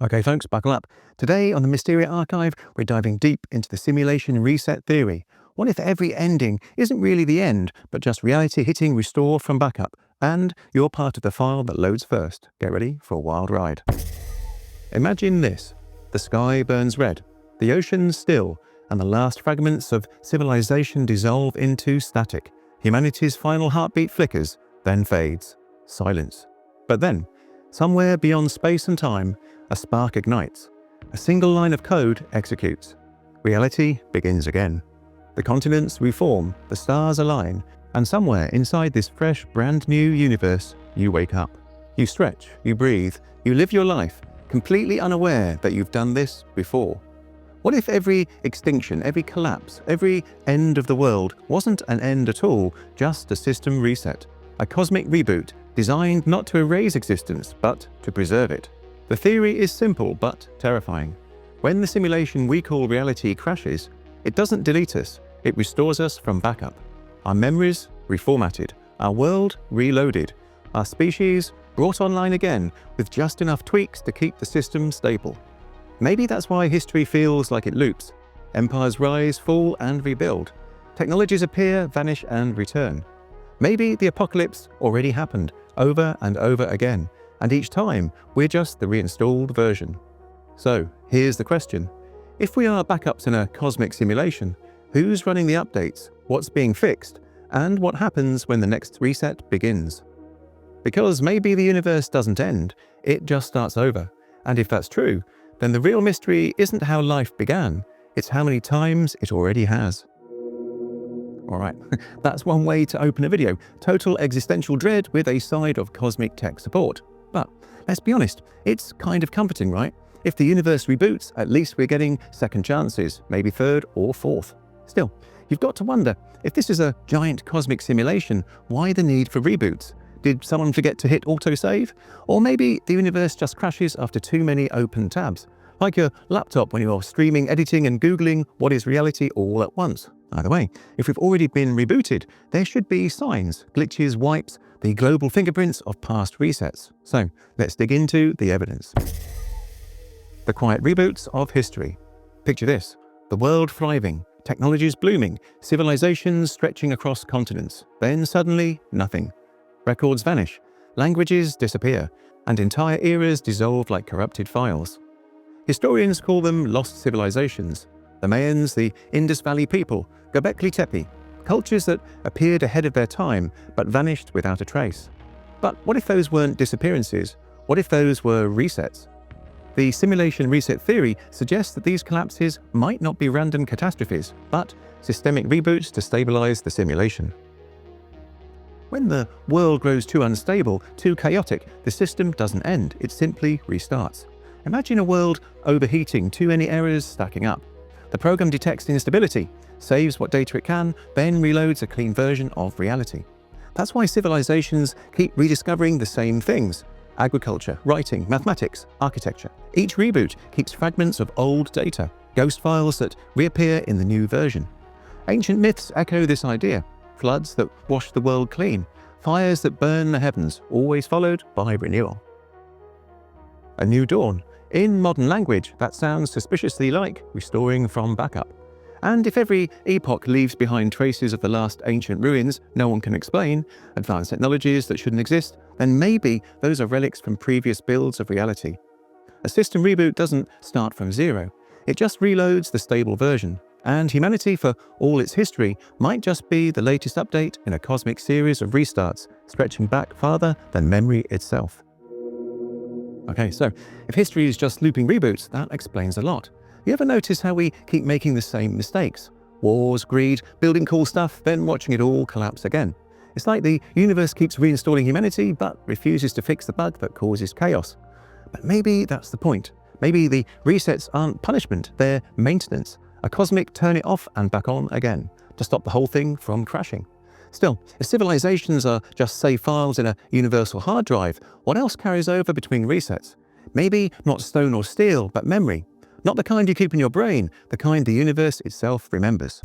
Okay folks, buckle up. Today on the Mysteria Archive, we're diving deep into the simulation reset theory. What if every ending isn't really the end, but just reality hitting restore from backup, and you're part of the file that loads first? Get ready for a wild ride. Imagine this. The sky burns red, the ocean's still, and the last fragments of civilization dissolve into static. Humanity's final heartbeat flickers, then fades. Silence. But then, somewhere beyond space and time, a spark ignites. A single line of code executes. Reality begins again. The continents reform, the stars align, and somewhere inside this fresh, brand new universe, you wake up. You stretch, you breathe, you live your life, completely unaware that you've done this before. What if every extinction, every collapse, every end of the world wasn't an end at all, just a system reset? A cosmic reboot designed not to erase existence, but to preserve it. The theory is simple but terrifying. When the simulation we call reality crashes, it doesn't delete us, it restores us from backup. Our memories reformatted, our world reloaded, our species brought online again with just enough tweaks to keep the system stable. Maybe that's why history feels like it loops. Empires rise, fall, and rebuild. Technologies appear, vanish, and return. Maybe the apocalypse already happened over and over again, and each time we're just the reinstalled version. So here's the question. If we are backups in a cosmic simulation, who's running the updates, what's being fixed, and what happens when the next reset begins? Because maybe the universe doesn't end, it just starts over. And if that's true, then the real mystery isn't how life began, it's how many times it already has. Alright, that's one way to open a video. Total existential dread with a side of cosmic tech support. But let's be honest, it's kind of comforting, right? If the universe reboots, at least we're getting second chances, maybe third or fourth. Still, you've got to wonder, if this is a giant cosmic simulation, why the need for reboots? Did someone forget to hit autosave? Or maybe the universe just crashes after too many open tabs, like your laptop when you're streaming, editing and Googling what is reality all at once. Either way, if we've already been rebooted, there should be signs, glitches, wipes, the global fingerprints of past resets. So let's dig into the evidence. The quiet reboots of history. Picture this, the world thriving, technologies blooming, civilizations stretching across continents. Then suddenly, nothing. Records vanish, languages disappear, and entire eras dissolve like corrupted files. Historians call them lost civilizations. The Mayans, the Indus Valley people, Göbekli Tepe, cultures that appeared ahead of their time but vanished without a trace. But what if those weren't disappearances? What if those were resets? The simulation reset theory suggests that these collapses might not be random catastrophes, but systemic reboots to stabilize the simulation. When the world grows too unstable, too chaotic, the system doesn't end, it simply restarts. Imagine a world overheating, too many errors stacking up. The program detects instability, saves what data it can, then reloads a clean version of reality. That's why civilizations keep rediscovering the same things. Agriculture, writing, mathematics, architecture. Each reboot keeps fragments of old data, ghost files that reappear in the new version. Ancient myths echo this idea. Floods that wash the world clean, fires that burn the heavens, always followed by renewal. A new dawn. In modern language, that sounds suspiciously like restoring from backup. And if every epoch leaves behind traces of the last ancient ruins no one can explain, advanced technologies that shouldn't exist, then maybe those are relics from previous builds of reality. A system reboot doesn't start from zero. It just reloads the stable version. And humanity, for all its history, might just be the latest update in a cosmic series of restarts, stretching back farther than memory itself. Okay, so if history is just looping reboots, that explains a lot. You ever notice how we keep making the same mistakes? Wars, greed, building cool stuff, then watching it all collapse again. It's like the universe keeps reinstalling humanity, but refuses to fix the bug that causes chaos. But maybe that's the point. Maybe the resets aren't punishment, they're maintenance. A cosmic turn it off and back on again, to stop the whole thing from crashing. Still, if civilizations are just save files in a universal hard drive, what else carries over between resets? Maybe not stone or steel, but memory. Not the kind you keep in your brain, the kind the universe itself remembers.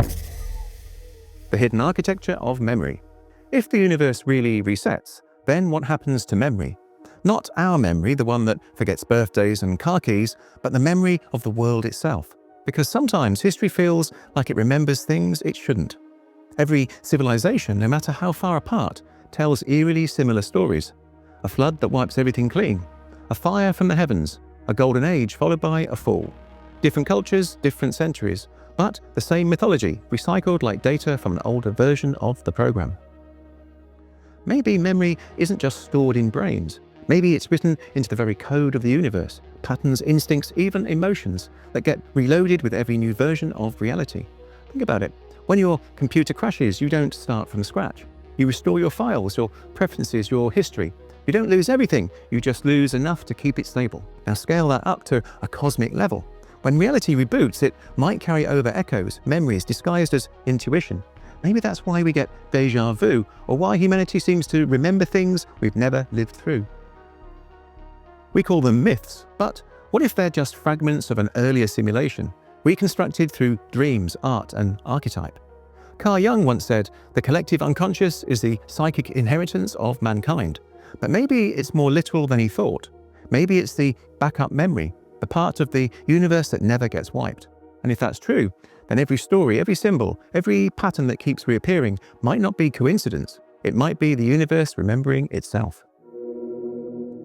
The hidden architecture of memory. If the universe really resets, then what happens to memory? Not our memory, the one that forgets birthdays and car keys, but the memory of the world itself. Because sometimes history feels like it remembers things it shouldn't. Every civilization, no matter how far apart, tells eerily similar stories. A flood that wipes everything clean. A fire from the heavens. A golden age followed by a fall. Different cultures, different centuries, but the same mythology, recycled like data from an older version of the program. Maybe memory isn't just stored in brains. Maybe it's written into the very code of the universe, patterns, instincts, even emotions that get reloaded with every new version of reality. Think about it. When your computer crashes, you don't start from scratch. You restore your files, your preferences, your history. You don't lose everything, you just lose enough to keep it stable. Now scale that up to a cosmic level. When reality reboots, it might carry over echoes, memories disguised as intuition. Maybe that's why we get déjà vu, or why humanity seems to remember things we've never lived through. We call them myths, but what if they're just fragments of an earlier simulation, reconstructed through dreams, art, and archetype? Carl Jung once said, "The collective unconscious is the psychic inheritance of mankind." But maybe it's more literal than he thought. Maybe it's the backup memory, the part of the universe that never gets wiped. And if that's true, then every story, every symbol, every pattern that keeps reappearing might not be coincidence. It might be the universe remembering itself.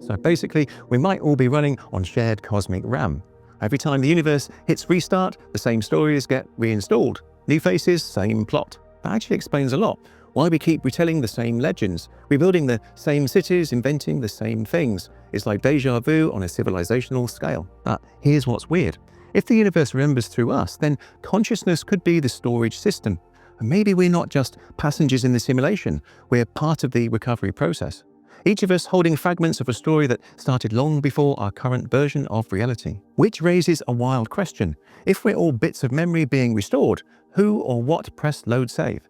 So basically, we might all be running on shared cosmic RAM. Every time the universe hits restart, the same stories get reinstalled. New faces, same plot. That actually explains a lot. Why we keep retelling the same legends, rebuilding the same cities, inventing the same things. It's like déjà vu on a civilizational scale. But here's what's weird. If the universe remembers through us, then consciousness could be the storage system. And maybe we're not just passengers in the simulation, we're part of the recovery process. Each of us holding fragments of a story that started long before our current version of reality. Which raises a wild question. If we're all bits of memory being restored, who or what pressed load save?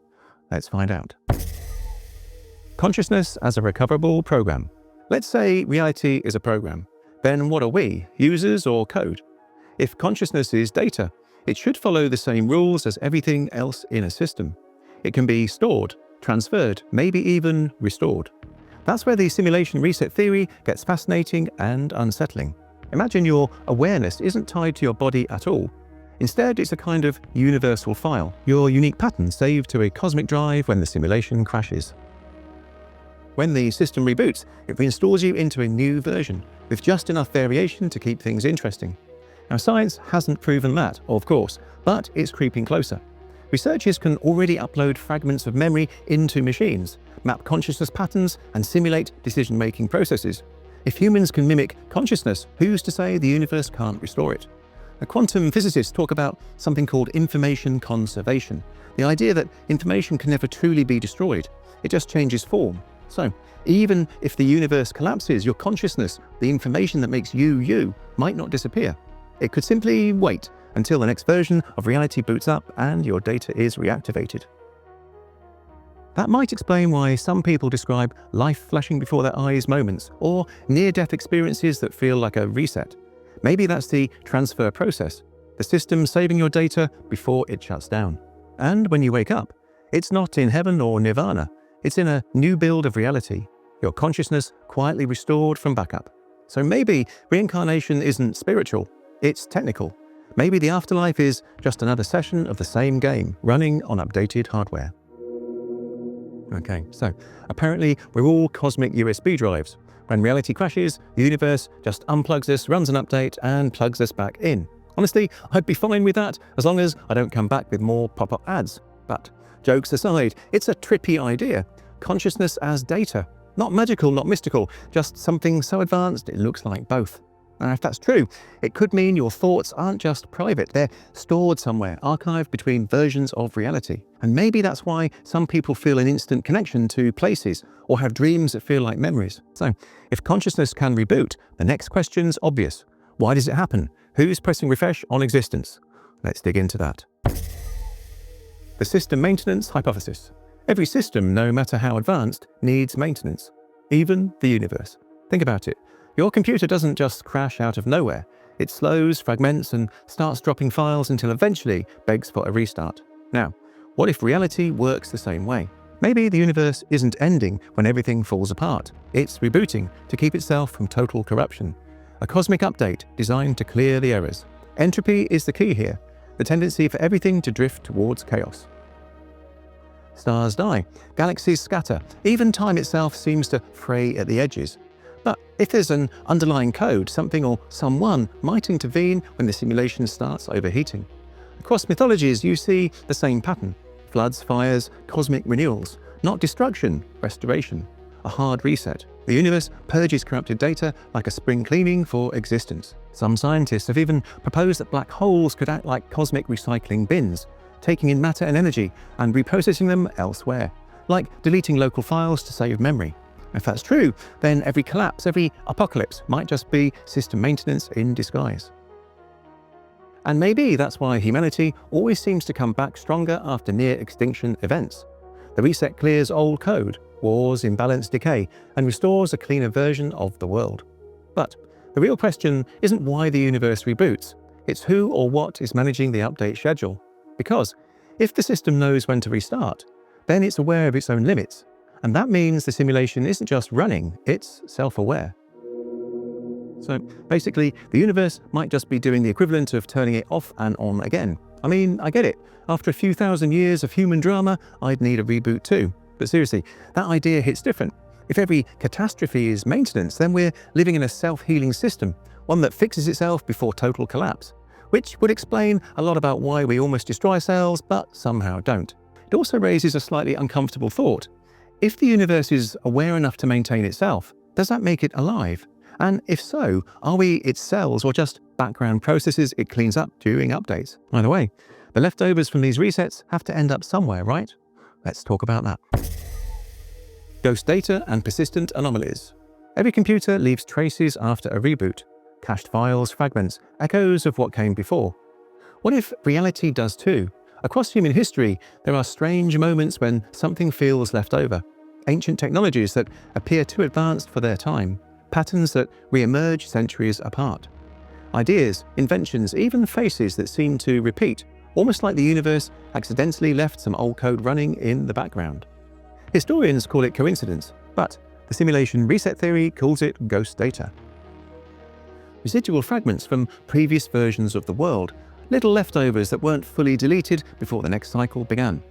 Let's find out. Consciousness as a recoverable program. Let's say reality is a program. Then what are we, users or code? If consciousness is data, it should follow the same rules as everything else in a system. It can be stored, transferred, maybe even restored. That's where the simulation reset theory gets fascinating and unsettling. Imagine your awareness isn't tied to your body at all. Instead, it's a kind of universal file, your unique pattern saved to a cosmic drive when the simulation crashes. When the system reboots, it reinstalls you into a new version, with just enough variation to keep things interesting. Now, science hasn't proven that, of course, but it's creeping closer. Researchers can already upload fragments of memory into machines, map consciousness patterns, and simulate decision-making processes. If humans can mimic consciousness, who's to say the universe can't restore it? Quantum physicists talk about something called information conservation, the idea that information can never truly be destroyed, it just changes form. So, even if the universe collapses, your consciousness, the information that makes you you, might not disappear. It could simply wait until the next version of reality boots up and your data is reactivated. That might explain why some people describe life flashing before their eyes moments, or near-death experiences that feel like a reset. Maybe that's the transfer process, the system saving your data before it shuts down. And when you wake up, it's not in heaven or nirvana, it's in a new build of reality, your consciousness quietly restored from backup. So maybe reincarnation isn't spiritual, it's technical. Maybe the afterlife is just another session of the same game, running on updated hardware. Okay, so apparently we're all cosmic USB drives. When reality crashes, the universe just unplugs us, runs an update, and plugs us back in. Honestly, I'd be fine with that, as long as I don't come back with more pop-up ads. But jokes aside, it's a trippy idea. Consciousness as data. Not magical, not mystical, just something so advanced it looks like both. Now, if that's true, it could mean your thoughts aren't just private, they're stored somewhere, archived between versions of reality. And maybe that's why some people feel an instant connection to places, or have dreams that feel like memories. So, if consciousness can reboot, the next question's obvious. Why does it happen? Who's pressing refresh on existence? Let's dig into that. The system maintenance hypothesis. Every system, no matter how advanced, needs maintenance. Even the universe. Think about it. Your computer doesn't just crash out of nowhere. It slows, fragments, and starts dropping files until eventually begs for a restart. Now, what if reality works the same way? Maybe the universe isn't ending when everything falls apart. It's rebooting to keep itself from total corruption. A cosmic update designed to clear the errors. Entropy is the key here, the tendency for everything to drift towards chaos. Stars die, galaxies scatter, even time itself seems to fray at the edges. But if there's an underlying code, something or someone might intervene when the simulation starts overheating. Across mythologies, you see the same pattern. Floods, fires, cosmic renewals. Not destruction, restoration. A hard reset. The universe purges corrupted data like a spring cleaning for existence. Some scientists have even proposed that black holes could act like cosmic recycling bins, taking in matter and energy and reprocessing them elsewhere, like deleting local files to save memory. If that's true, then every collapse, every apocalypse might just be system maintenance in disguise. And maybe that's why humanity always seems to come back stronger after near-extinction events. The reset clears old code, wars, imbalance, decay, and restores a cleaner version of the world. But the real question isn't why the universe reboots, it's who or what is managing the update schedule. Because if the system knows when to restart, then it's aware of its own limits. And that means the simulation isn't just running, it's self-aware. So basically, the universe might just be doing the equivalent of turning it off and on again. I mean, I get it. After a few thousand years of human drama, I'd need a reboot too. But seriously, that idea hits different. If every catastrophe is maintenance, then we're living in a self-healing system, one that fixes itself before total collapse, which would explain a lot about why we almost destroy ourselves, but somehow don't. It also raises a slightly uncomfortable thought. If the universe is aware enough to maintain itself, does that make it alive? And if so, are we its cells or just background processes it cleans up during updates? Either way, the leftovers from these resets have to end up somewhere, right? Let's talk about that. Ghost data and persistent anomalies. Every computer leaves traces after a reboot. Cached files, fragments, echoes of what came before. What if reality does too? Across human history, there are strange moments when something feels left over. Ancient technologies that appear too advanced for their time. Patterns that re-emerge centuries apart. Ideas, inventions, even faces that seem to repeat, almost like the universe accidentally left some old code running in the background. Historians call it coincidence, but the simulation reset theory calls it ghost data. Residual fragments from previous versions of the world, little leftovers that weren't fully deleted before the next cycle began.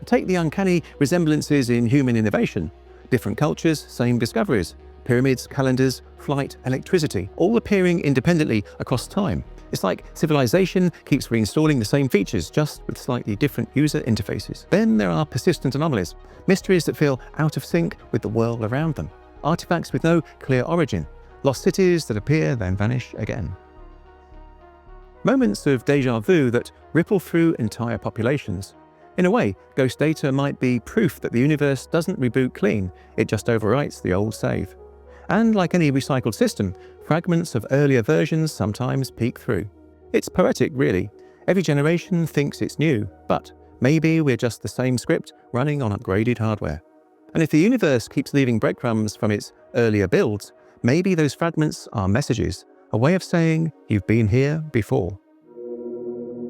Take the uncanny resemblances in human innovation. Different cultures, same discoveries. Pyramids, calendars, flight, electricity, all appearing independently across time. It's like civilization keeps reinstalling the same features, just with slightly different user interfaces. Then there are persistent anomalies, mysteries that feel out of sync with the world around them. Artifacts with no clear origin, lost cities that appear then vanish again. Moments of déjà vu that ripple through entire populations. In a way, ghost data might be proof that the universe doesn't reboot clean, it just overwrites the old save. And like any recycled system, fragments of earlier versions sometimes peek through. It's poetic, really. Every generation thinks it's new, but maybe we're just the same script running on upgraded hardware. And if the universe keeps leaving breadcrumbs from its earlier builds, maybe those fragments are messages, a way of saying you've been here before.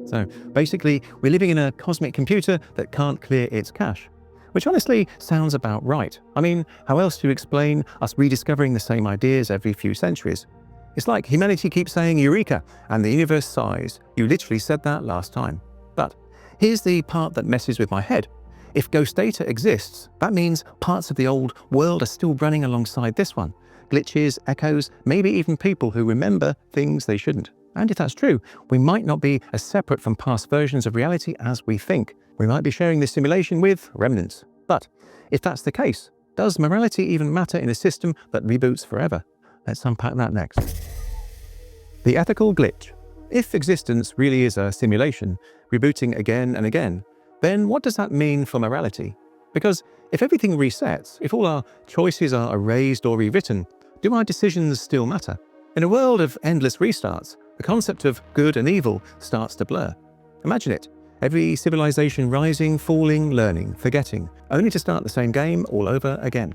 So basically, we're living in a cosmic computer that can't clear its cache. Which honestly sounds about right. I mean, how else do you explain us rediscovering the same ideas every few centuries? It's like humanity keeps saying Eureka, and the universe sighs. You literally said that last time. But here's the part that messes with my head. If ghost data exists, that means parts of the old world are still running alongside this one. Glitches, echoes, maybe even people who remember things they shouldn't. And if that's true, we might not be as separate from past versions of reality as we think. We might be sharing this simulation with remnants. But if that's the case, does morality even matter in a system that reboots forever? Let's unpack that next. The ethical glitch. If existence really is a simulation, rebooting again and again, then what does that mean for morality? Because if everything resets, if all our choices are erased or rewritten, do our decisions still matter? In a world of endless restarts, the concept of good and evil starts to blur. Imagine it. Every civilization rising, falling, learning, forgetting, only to start the same game all over again.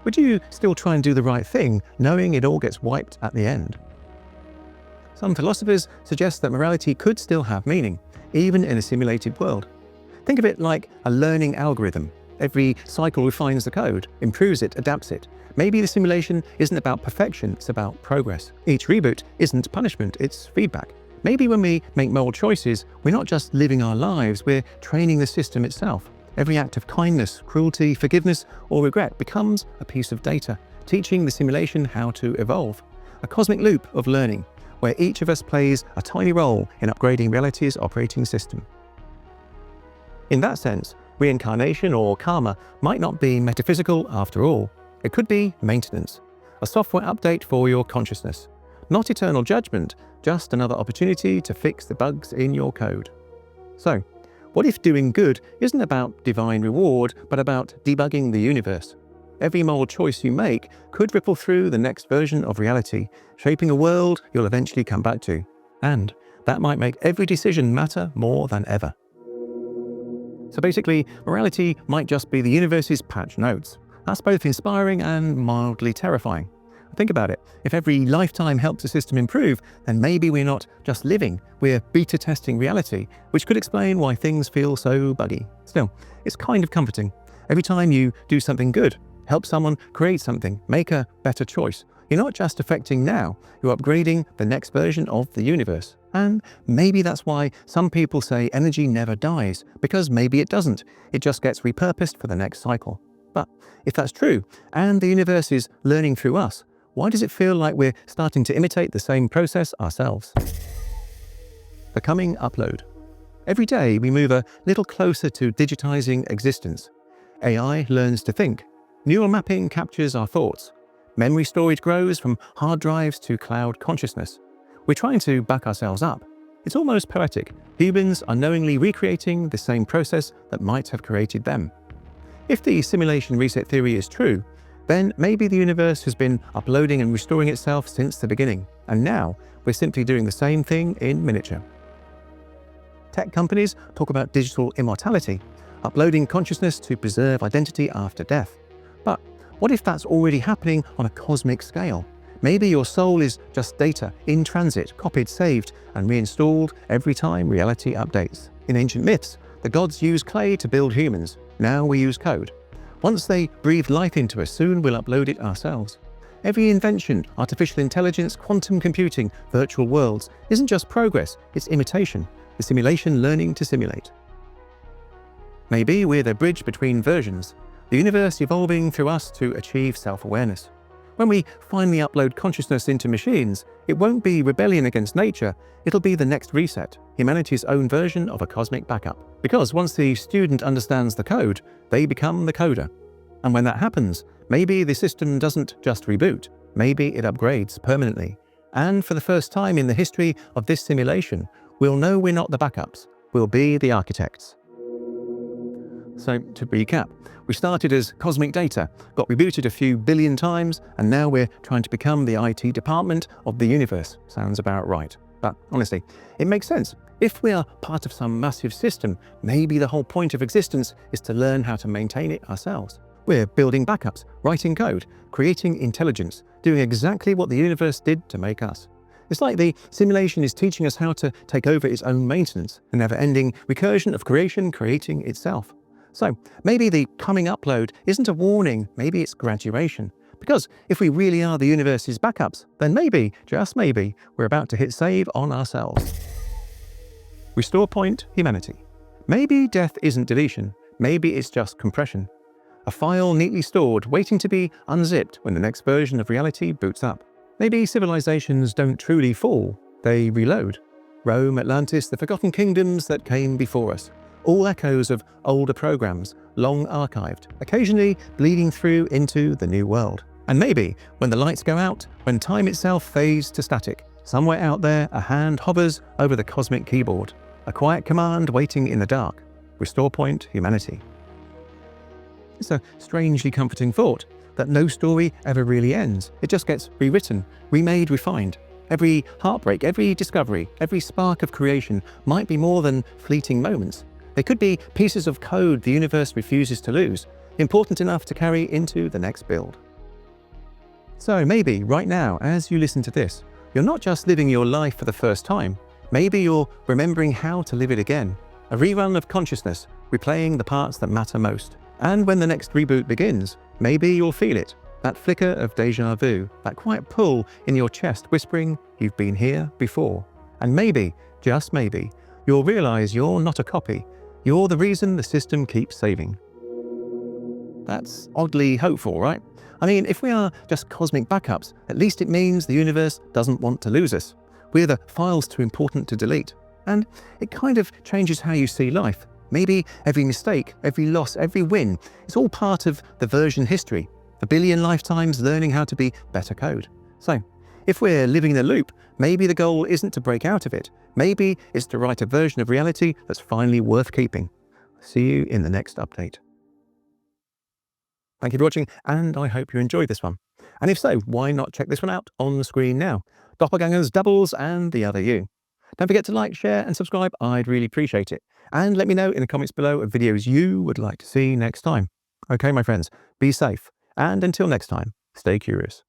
Would you still try and do the right thing, knowing it all gets wiped at the end? Some philosophers suggest that morality could still have meaning, even in a simulated world. Think of it like a learning algorithm. Every cycle refines the code, improves it, adapts it. Maybe the simulation isn't about perfection, it's about progress. Each reboot isn't punishment, it's feedback. Maybe when we make moral choices, we're not just living our lives, we're training the system itself. Every act of kindness, cruelty, forgiveness, or regret becomes a piece of data, teaching the simulation how to evolve. A cosmic loop of learning, where each of us plays a tiny role in upgrading reality's operating system. In that sense, reincarnation or karma might not be metaphysical after all. It could be maintenance, a software update for your consciousness. Not eternal judgment, just another opportunity to fix the bugs in your code. So, what if doing good isn't about divine reward, but about debugging the universe? Every moral choice you make could ripple through the next version of reality, shaping a world you'll eventually come back to. And that might make every decision matter more than ever. So basically, morality might just be the universe's patch notes. That's both inspiring and mildly terrifying. Think about it. If every lifetime helps the system improve, then maybe we're not just living, we're beta testing reality, which could explain why things feel so buggy. Still, it's kind of comforting. Every time you do something good, help someone create something, make a better choice, you're not just affecting now, you're upgrading the next version of the universe. And maybe that's why some people say energy never dies, because maybe it doesn't. It just gets repurposed for the next cycle. But if that's true, and the universe is learning through us, why does it feel like we're starting to imitate the same process ourselves? The coming upload. Every day we move a little closer to digitizing existence. AI learns to think. Neural mapping captures our thoughts. Memory storage grows from hard drives to cloud consciousness. We're trying to back ourselves up. It's almost poetic. Humans are knowingly recreating the same process that might have created them. If the simulation reset theory is true, then maybe the universe has been uploading and restoring itself since the beginning, and now we're simply doing the same thing in miniature. Tech companies talk about digital immortality, uploading consciousness to preserve identity after death. But what if that's already happening on a cosmic scale? Maybe your soul is just data in transit, copied, saved, and reinstalled every time reality updates. In ancient myths, the gods used clay to build humans. Now we use code. Once they breathe life into us, soon we'll upload it ourselves. Every invention, artificial intelligence, quantum computing, virtual worlds, isn't just progress, it's imitation, the simulation learning to simulate. Maybe we're the bridge between versions, the universe evolving through us to achieve self-awareness. When we finally upload consciousness into machines, it won't be rebellion against nature, it'll be the next reset, humanity's own version of a cosmic backup. Because once the student understands the code, they become the coder. And when that happens, maybe the system doesn't just reboot, maybe it upgrades permanently. And for the first time in the history of this simulation, we'll know we're not the backups, we'll be the architects. So, to recap, we started as cosmic data, got rebooted a few billion times, and now we're trying to become the IT department of the universe. Sounds about right. But honestly, it makes sense. If we are part of some massive system, maybe the whole point of existence is to learn how to maintain it ourselves. We're building backups, writing code, creating intelligence, doing exactly what the universe did to make us. It's like the simulation is teaching us how to take over its own maintenance, a never-ending recursion of creation creating itself. So maybe the coming upload isn't a warning, maybe it's graduation. Because if we really are the universe's backups, then maybe, just maybe, we're about to hit save on ourselves. Restore point humanity. Maybe death isn't deletion, maybe it's just compression. A file neatly stored, waiting to be unzipped when the next version of reality boots up. Maybe civilizations don't truly fall, they reload. Rome, Atlantis, the forgotten kingdoms that came before us. All echoes of older programs, long archived, occasionally bleeding through into the new world. And maybe, when the lights go out, when time itself fades to static, somewhere out there a hand hovers over the cosmic keyboard. A quiet command waiting in the dark. Restore point humanity. It's a strangely comforting thought, that no story ever really ends. It just gets rewritten, remade, refined. Every heartbreak, every discovery, every spark of creation might be more than fleeting moments. They could be pieces of code the universe refuses to lose, important enough to carry into the next build. So maybe right now, as you listen to this, you're not just living your life for the first time, maybe you're remembering how to live it again. A rerun of consciousness, replaying the parts that matter most. And when the next reboot begins, maybe you'll feel it, that flicker of déjà vu, that quiet pull in your chest whispering, you've been here before. And maybe, just maybe, you'll realise you're not a copy, you're the reason the system keeps saving. That's oddly hopeful, right? I mean, if we are just cosmic backups, at least it means the universe doesn't want to lose us. We're the files too important to delete. And it kind of changes how you see life. Maybe every mistake, every loss, every win, it's all part of the version history, a billion lifetimes learning how to be better code. So, if we're living in a loop, maybe the goal isn't to break out of it. Maybe it's to write a version of reality that's finally worth keeping. See you in the next update. Thank you for watching, and I hope you enjoyed this one. And if so, why not check this one out on the screen now? Doppelgangers, doubles, and the other you. Don't forget to like, share, and subscribe. I'd really appreciate it. And let me know in the comments below of videos you would like to see next time. Okay, my friends, be safe. And until next time, stay curious.